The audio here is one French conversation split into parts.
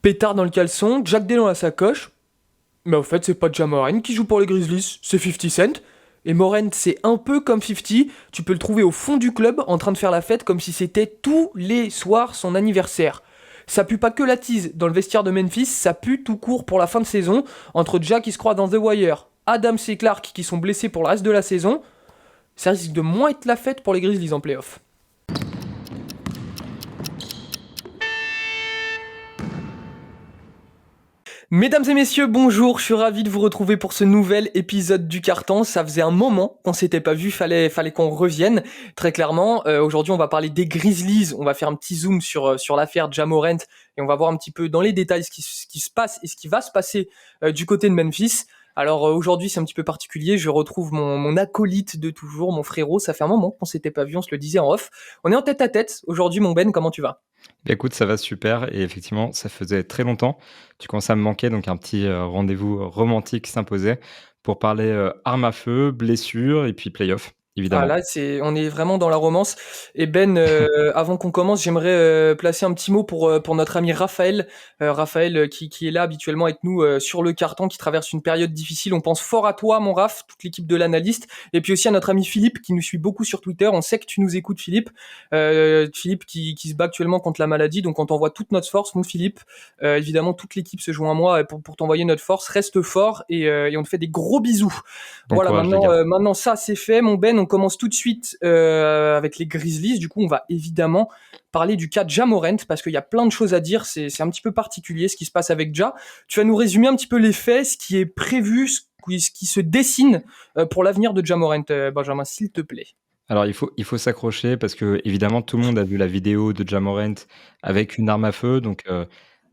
Pétard dans le caleçon, Jack Day dans la sacoche. Mais au fait, c'est pas Ja Morant qui joue pour les Grizzlies, c'est 50 Cent. Et Morant, c'est un peu comme 50, tu peux le trouver au fond du club en train de faire la fête comme si c'était tous les soirs son anniversaire. Ça pue pas que la tease dans le vestiaire de Memphis, ça pue tout court pour la fin de saison, entre Ja qui se croit dans The Wire, Adams et Clark qui sont blessés pour le reste de la saison. Ça risque de moins être la fête pour les Grizzlies en playoff. Mesdames et messieurs, bonjour, je suis ravi de vous retrouver pour ce nouvel épisode du Carton. Ça faisait un moment qu'on s'était pas vu, fallait qu'on revienne, très clairement. Aujourd'hui, on va parler des Grizzlies, on va faire un petit zoom sur l'affaire Ja Morant et on va voir un petit peu dans les détails ce qui se passe et ce qui va se passer du côté de Memphis. Alors aujourd'hui, c'est un petit peu particulier, je retrouve mon acolyte de toujours, mon frérot, ça fait un moment qu'on s'était pas vu, on se le disait en off. On est en tête à tête. Aujourd'hui, mon Ben, comment tu vas ? Bah, écoute, ça va super et effectivement, ça faisait très longtemps. Tu commences à me manquer, donc un petit, rendez-vous romantique s'imposait pour parler, armes à feu, blessures et puis playoff, Ah évidemment. là, on est vraiment dans la romance. Et Ben, avant qu'on commence, j'aimerais placer un petit mot pour notre ami Raphaël. Raphaël qui est là habituellement avec nous sur le carton, qui traverse une période difficile. On pense fort à toi, mon Raph, toute l'équipe de l'analyste. Et puis aussi à notre ami Philippe qui nous suit beaucoup sur Twitter. On sait que tu nous écoutes, Philippe. Philippe qui se bat actuellement contre la maladie. Donc on t'envoie toute notre force, mon Philippe. Évidemment, toute l'équipe se joint à moi pour t'envoyer notre force. Reste fort et on te fait des gros bisous. Bon Voilà, courage les gars. maintenant ça c'est fait, mon Ben. On commence tout de suite avec les Grizzlies. Du coup, on va évidemment parler du cas de Ja Morant parce qu'il y a plein de choses à dire. C'est un petit peu particulier ce qui se passe avec Ja. Tu vas nous résumer un petit peu les faits, ce qui est prévu, ce qui se dessine pour l'avenir de Ja Morant, Benjamin, s'il te plaît. Alors il faut s'accrocher parce que évidemment tout le monde a vu la vidéo de Ja Morant avec une arme à feu donc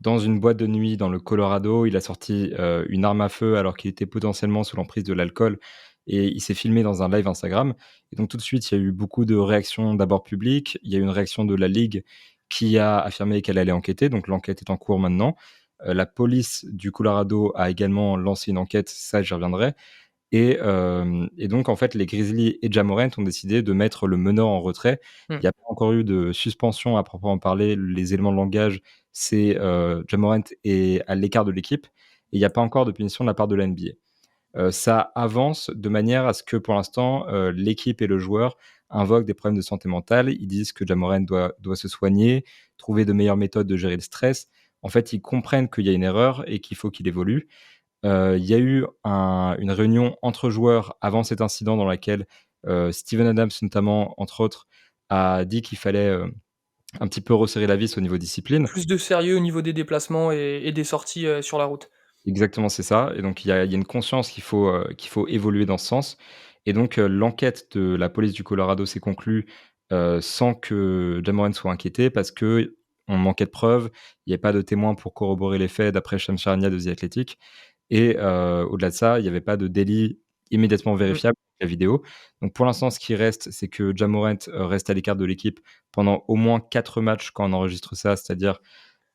dans une boîte de nuit dans le Colorado. Il a sorti, une arme à feu alors qu'il était potentiellement sous l'emprise de l'alcool et il s'est filmé dans un live Instagram et donc tout de suite, il y a eu beaucoup de réactions d'abord publiques. Il y a eu une réaction de la ligue qui a affirmé qu'elle allait enquêter, donc l'enquête est en cours maintenant. La police du Colorado a également lancé une enquête, ça j'y reviendrai. Et donc en fait, les Grizzlies et Ja Morant ont décidé de mettre le meneur en retrait. Hmm. Il n'y a pas encore eu de suspension à proprement parler. Les éléments de langage, c'est, Ja Morant est à l'écart de l'équipe et il n'y a pas encore de punition de la part de la NBA. Ça avance de manière à ce que pour l'instant, l'équipe et le joueur invoquent des problèmes de santé mentale. Ils disent que Ja Morant doit se soigner, trouver de meilleures méthodes de gérer le stress. En fait, ils comprennent qu'il y a une erreur et qu'il faut qu'il évolue. Il y a eu une réunion entre joueurs avant cet incident dans laquelle, Steven Adams notamment, entre autres, a dit qu'il fallait, un petit peu resserrer la vis au niveau discipline. Plus de sérieux au niveau des déplacements et des sorties sur la route. Exactement, c'est ça et donc il y a une conscience qu'il faut évoluer dans ce sens et donc l'enquête de la police du Colorado s'est conclue, sans que Ja Morant soit inquiété parce qu'on manquait de preuves. Il y a pas de témoins pour corroborer les faits d'après Shams Charania de The Athletic et au-delà de ça, il y avait pas de délit immédiatement Hmm. vérifiable avec la vidéo. Donc pour l'instant, ce qui reste, c'est que Ja Morant, reste à l'écart de l'équipe pendant au moins 4 matchs quand on enregistre ça, c'est-à-dire,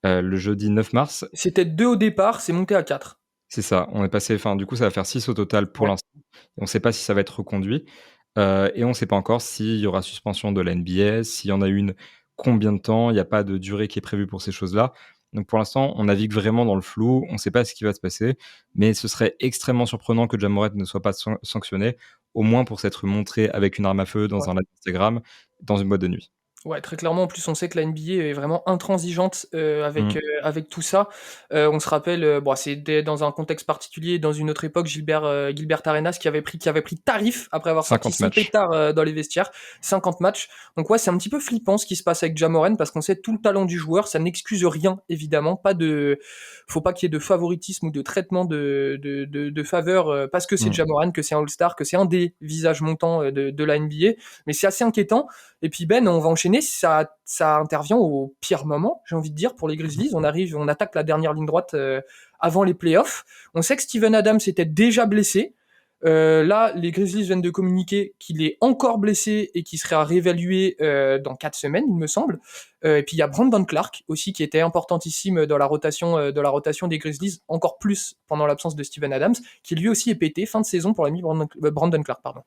le jeudi 9 mars. C'était 2 au départ, c'est monté à 4. C'est ça, on est passé enfin, du coup, ça va faire 6 au total pour Ouais. l'instant. On ne sait pas si ça va être reconduit, et on ne sait pas encore s'il y aura suspension de la NBA, s'il y en a une, combien de temps. Il y a pas de durée qui est prévue pour ces choses-là. Donc pour l'instant, on navigue vraiment dans le flou, on ne sait pas ce qui va se passer, mais ce serait extrêmement surprenant que Ja Morant ne soit pas sanctionné, au moins pour s'être montré avec une arme à feu dans Ouais. un live Instagram, dans une boîte de nuit. Ouais, très clairement. En plus, on sait que la NBA est vraiment intransigeante Mmh. avec tout ça. On se rappelle, bon, c'était dans un contexte particulier, dans une autre époque, Gilbert Arenas qui avait pris tarif après avoir sorti 50 son matchs. pétard dans les vestiaires, 50 matchs. Donc ouais, c'est un petit peu flippant ce qui se passe avec Ja Morant parce qu'on sait tout le talent du joueur. Ça n'excuse rien, évidemment. Faut pas qu'il y ait de favoritisme ou de traitement de faveur parce que c'est Mmh. Ja Morant, que c'est un All-Star, que c'est un des visages montants de la NBA. Mais c'est assez inquiétant. Et puis Ben, on va enchaîner. Ça intervient au pire moment, j'ai envie de dire, pour les Grizzlies. On attaque la dernière ligne droite avant les playoffs. On sait que Steven Adams était déjà blessé. Là, les Grizzlies viennent de communiquer qu'il est encore blessé et qu'il serait à réévaluer dans 4 semaines, il me semble. Et puis il y a Brandon Clark aussi qui était importantissime dans la rotation des Grizzlies, encore plus pendant l'absence de Steven Adams, qui lui aussi est pété fin de saison pour l'ami Brandon Clark, pardon.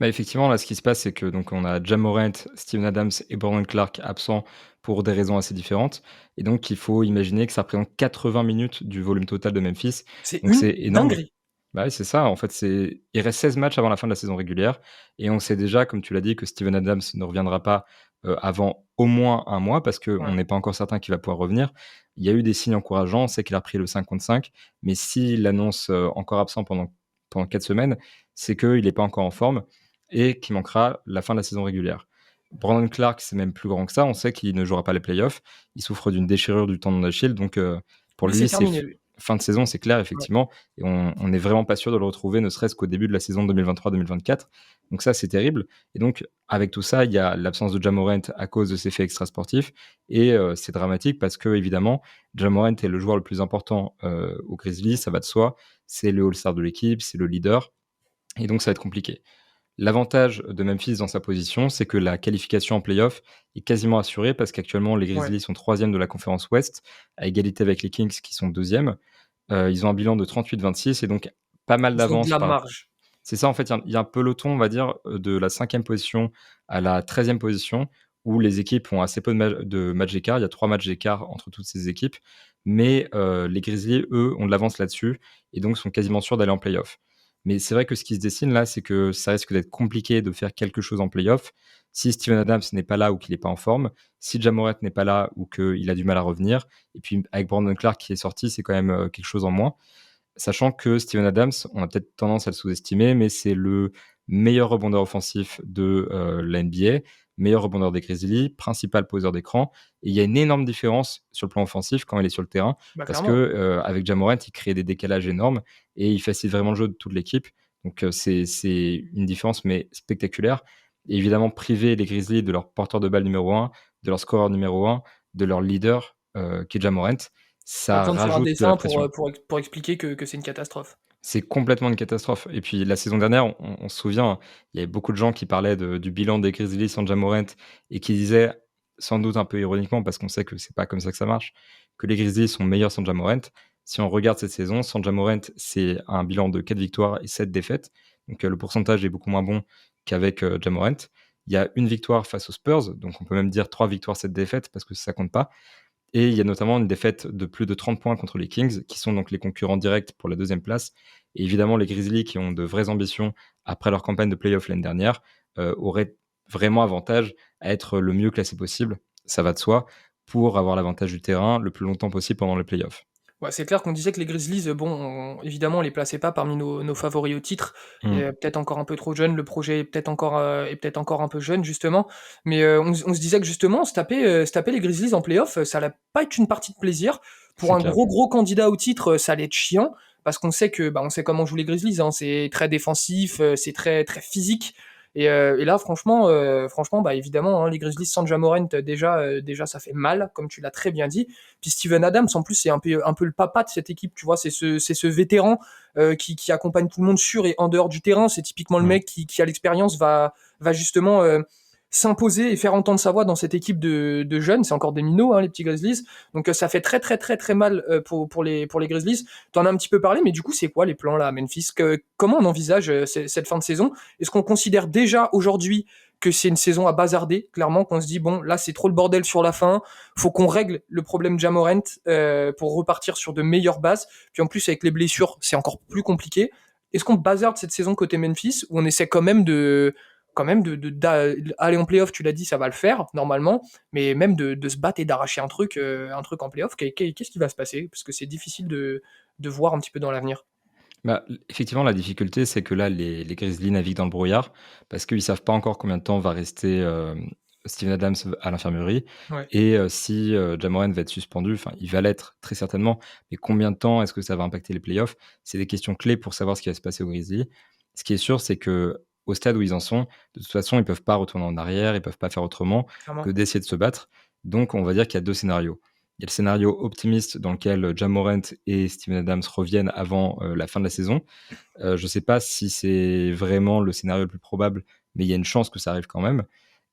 Bah, effectivement, là, ce qui se passe, c'est que donc on a Ja Morant, Steven Adams et Brandon Clark absents pour des raisons assez différentes et donc il faut imaginer que ça représente 80 minutes du volume total de Memphis, C'est donc une c'est énorme. dinguerie. Bah, ouais, c'est ça, en fait, il reste 16 matchs avant la fin de la saison régulière et on sait déjà, comme tu l'as dit, que Steven Adams ne reviendra pas, avant au moins un mois parce qu'on Ouais. n'est pas encore certain qu'il va pouvoir revenir. Il y a eu des signes encourageants, on sait qu'il a repris le 5 contre 5, mais s'il annonce, encore absent pendant 4 semaines, c'est qu'il n'est pas encore en forme et qu'il manquera la fin de la saison régulière. Brandon Clark, c'est même plus grand que ça, on sait qu'il ne jouera pas les playoffs. Il souffre d'une déchirure du tendon d'Achille, donc pour Lui, c'est lui, c'est terminé, lui. fin de saison, c'est clair, Ouais. effectivement et on n'est vraiment pas sûr de le retrouver, ne serait-ce qu'au début de la saison 2023-2024. Donc ça, c'est terrible et donc avec tout ça, il y a l'absence de Ja Morant à cause de ses faits extrasportifs et c'est dramatique parce qu'évidemment, Ja Morant est le joueur le plus important, aux Grizzlies, ça va de soi. C'est le all-star de l'équipe, c'est le leader et donc ça va être compliqué. L'avantage de Memphis dans sa position, c'est que la qualification en play-off est quasiment assurée parce qu'actuellement les Ouais. Grizzlies sont 3e de la conférence Ouest, à égalité avec les Kings qui sont 2e. Ils ont un bilan de 38-26 et donc pas mal Ils ont de d'avance la par marge. c'est ça en fait, il y a un peloton, on va dire, de la 5e position à la 13e position où les équipes ont assez peu de matchs d'écart. Il y a 3 matchs d'écart entre toutes ces équipes, mais les Grizzlies, eux, ont de l'avance là-dessus et donc sont quasiment sûrs d'aller en play-off. Mais c'est vrai que ce qui se dessine là, c'est que ça risque d'être compliqué de faire quelque chose en play-off si Steven Adams n'est pas là ou qu'il n'est pas en forme, si Ja Morant n'est pas là ou qu'il a du mal à revenir et puis avec Brandon Clark qui est sorti, c'est quand même, quelque chose en moins. Sachant que Steven Adams, on a peut-être tendance à le sous-estimer, mais c'est le meilleur rebondeur offensif de, la NBA, meilleur rebondeur des Grizzlies, principal poseur d'écran et il y a une énorme différence sur le plan offensif quand il est sur le terrain Bah, parce que, clairement. avec Ja Morant, il crée des décalages énormes et il facilite vraiment le jeu de toute l'équipe. Donc, c'est une différence mais spectaculaire et évidemment priver les Grizzlies de leur porteur de balle numéro 1, de leur scoreur numéro 1, de leur leader, qui est Ja Morant, Pas ça besoin de faire un rajoute de la dessin pression. pour expliquer que c'est une catastrophe. C'est complètement une catastrophe et puis la saison dernière, on se souvient, il y avait beaucoup de gens qui parlaient du bilan des Grizzlies sans Ja Morant et qui disaient, sans doute un peu ironiquement parce qu'on sait que c'est pas comme ça que ça marche, que les Grizzlies sont meilleurs sans Ja Morant. Si on regarde cette saison, sans Ja Morant, c'est un bilan de 4 victoires et 7 défaites, donc le pourcentage est beaucoup moins bon qu'avec, Ja Morant. Il y a 1 victoire face aux Spurs, donc on peut même dire 3 victoires, 7 défaites parce que ça compte pas et il y a notamment une défaite de plus de 30 points contre les Kings, qui sont donc les concurrents directs pour la 2e place. Et évidemment, les Grizzlies, qui ont de vraies ambitions après leur campagne de play-off l'année dernière, auraient vraiment avantage à être le mieux classé possible, ça va de soi, pour avoir l'avantage du terrain le plus longtemps possible pendant les play-offs. Ouais, c'est clair qu'on disait que les Grizzlies, bon, évidemment, on les plaçait pas parmi nos favoris au titre. Et Mmh, peut-être encore un peu trop jeune. Le projet est peut-être encore un peu jeune, justement. Mais on se disait que justement, se taper les Grizzlies en playoff, ça allait pas être une partie de plaisir. Pour c'est un clair. gros candidat au titre, ça allait être chiant. Parce qu'on sait que, bah, on sait comment jouent les Grizzlies, hein. C'est très défensif, c'est très physique. Et là, franchement, bah, évidemment, hein, les Grizzlies sans Ja Morant, déjà, ça fait mal, comme tu l'as très bien dit. Puis Steven Adams, en plus, c'est un peu le papa de cette équipe, tu vois, c'est ce vétéran qui accompagne tout le monde sur et en dehors du terrain. C'est typiquement le Mmh. mec qui a l'expérience, va justement s'imposer et faire entendre sa voix dans cette équipe de jeunes. C'est encore des minots, hein, les petits Grizzlies. Donc ça fait très mal pour les Grizzlies. T'en as un petit peu parlé, mais du coup, c'est quoi les plans là à Memphis? Comment on envisage cette fin de saison? Est-ce qu'on considère déjà aujourd'hui que c'est une saison à bazarder, clairement, qu'on se dit, bon, là, c'est trop le bordel sur la fin, faut qu'on règle le problème Ja Morant pour repartir sur de meilleures bases. Puis en plus, avec les blessures, c'est encore plus compliqué. Est-ce qu'on bazarde cette saison côté Memphis ou on essaie aller en playoff, tu l'as dit, ça va le faire normalement, mais même de se battre et d'arracher un truc en playoff, qu'est-ce qui va se passer? Parce que c'est difficile de voir un petit peu dans l'avenir. Bah, effectivement, la difficulté, c'est que là, les Grizzlies naviguent dans le brouillard parce qu'ils savent pas encore combien de temps va rester, Steven Adams à l'infirmerie Ouais. et si, Ja Morant va être suspendu, enfin, il va l'être très certainement, mais combien de temps? Est-ce que ça va impacter les playoffs? C'est des questions clés pour savoir ce qui va se passer aux Grizzlies. Ce qui est sûr, c'est que au stade où ils en sont, de toute façon, ils peuvent pas retourner en arrière, ils peuvent pas faire autrement que Clairement. d'essayer de se battre. Donc on va dire qu'il y a 2 scénarios. Il y a le scénario optimiste dans lequel, Ja Morant et Steven Adams reviennent avant, la fin de la saison. Je ne sais pas si c'est vraiment le scénario le plus probable, mais il y a une chance que ça arrive quand même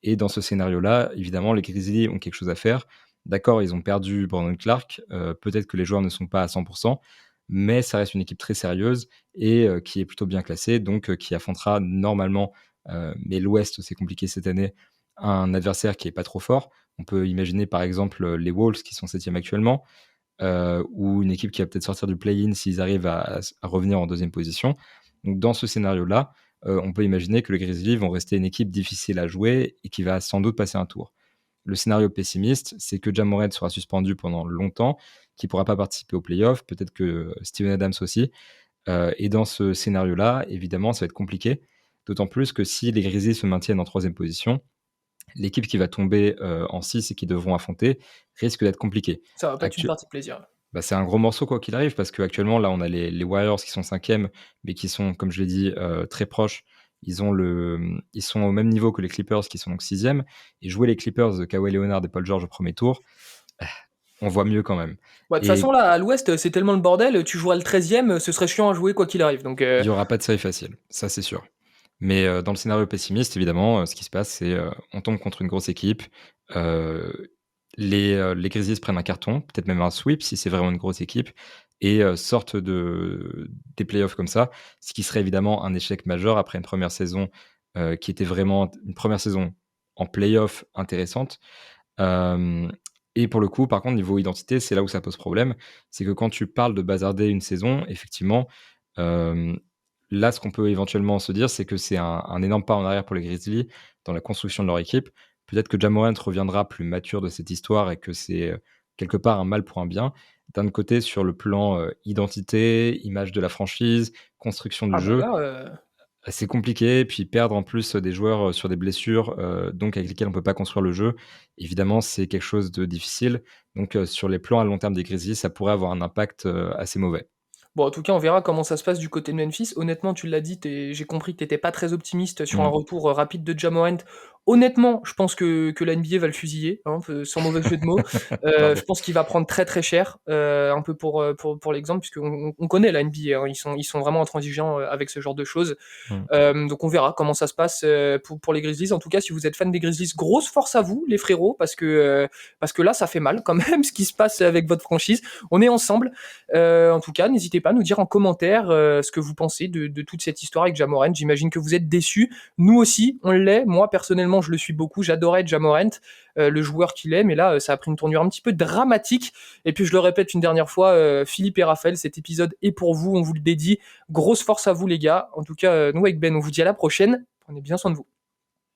et dans ce scénario-là, évidemment, les Grizzlies ont quelque chose à faire. D'accord, ils ont perdu Brandon Clark, peut-être que les joueurs ne sont pas à 100, mais ça reste une équipe très sérieuse et qui est plutôt bien classée, donc qui affrontera normalement, Mais l'Ouest, c'est compliqué cette année. Un adversaire qui est pas trop fort. On peut imaginer par exemple les Wolves qui sont 7e actuellement, ou une équipe qui va peut-être sortir du play-in s'ils arrivent à revenir en deuxième position. Donc dans ce scénario-là, on peut imaginer que les Grizzlies vont rester une équipe difficile à jouer et qui va sans doute passer un tour. Le scénario pessimiste, c'est que Ja Morant sera suspendu pendant longtemps, qu'il ne pourra pas participer aux playoffs, peut-être que Steven Adams aussi. Et dans ce scénario-là, évidemment, ça va être compliqué. D'autant plus que si les Grizzlies se maintiennent en 3e position, l'équipe qui va tomber en 6 et qui devront affronter risque d'être compliquée. Ça va pas être une partie de plaisir. Bah, c'est un gros morceau quoi qu'il arrive, parce qu'actuellement, là, on a les Warriors qui sont 5e, mais qui sont, comme je l'ai dit, très proches. Ils sont au même niveau que les Clippers, qui sont donc 6e. Et jouer les Clippers de Kawhi Leonard et Paul George au premier tour, on voit mieux quand même. De toute façon, là, à l'Ouest, c'est tellement le bordel, tu joueras le 13e, ce serait chiant à jouer quoi qu'il arrive. Donc, il n'y aura pas de série facile, ça c'est sûr. Mais dans le scénario pessimiste, évidemment, ce qui se passe, c'est on tombe contre une grosse équipe. Les Grizzlies prennent un carton, peut-être même un sweep si c'est vraiment une grosse équipe, et sortent des playoffs comme ça, ce qui serait évidemment un échec majeur après une première saison qui était vraiment une première saison en playoff intéressante. Et pour le coup, par contre, niveau identité, c'est là où ça pose problème. C'est que quand tu parles de bazarder une saison, effectivement, là, ce qu'on peut éventuellement se dire, c'est que c'est un énorme pas en arrière pour les Grizzlies dans la construction de leur équipe. Peut-être que Ja Morant reviendra plus mature de cette histoire et que c'est quelque part un mal pour un bien. D'un côté, sur le plan identité, image de la franchise, construction du jeu, c'est compliqué. Puis perdre en plus des joueurs sur des blessures, donc avec lesquels on ne peut pas construire le jeu, évidemment, c'est quelque chose de difficile. Donc sur les plans à long terme des Grizzlies, ça pourrait avoir un impact assez mauvais. Bon, en tout cas, on verra comment ça se passe du côté de Memphis. Honnêtement, tu l'as dit, j'ai compris que t'étais pas très optimiste sur un retour rapide de Ja Morant. Honnêtement, je pense que la NBA va le fusiller, hein, sans mauvais jeu de mots. Je pense qu'il va prendre très très cher, un peu pour l'exemple, puisqu'on on connaît la NBA, hein, ils sont vraiment intransigeants avec ce genre de choses. Donc on verra comment ça se passe pour les Grizzlies. En tout cas, si vous êtes fan des Grizzlies, grosse force à vous, les frérots, parce que là, ça fait mal quand même ce qui se passe avec votre franchise. On est ensemble. En tout cas, n'hésitez pas à nous dire en commentaire ce que vous pensez de toute cette histoire avec Ja Morant. J'imagine que vous êtes déçus. Nous aussi, on l'est. Moi, personnellement, je le suis beaucoup. J'adorais Ja Morant, le joueur qu'il est, mais là, ça a pris une tournure un petit peu dramatique. Et puis, je le répète une dernière fois, Philippe et Raphaël, cet épisode est pour vous. On vous le dédie. Grosse force à vous, les gars. En tout cas, nous, avec Ben, on vous dit à la prochaine. Prenez bien soin de vous.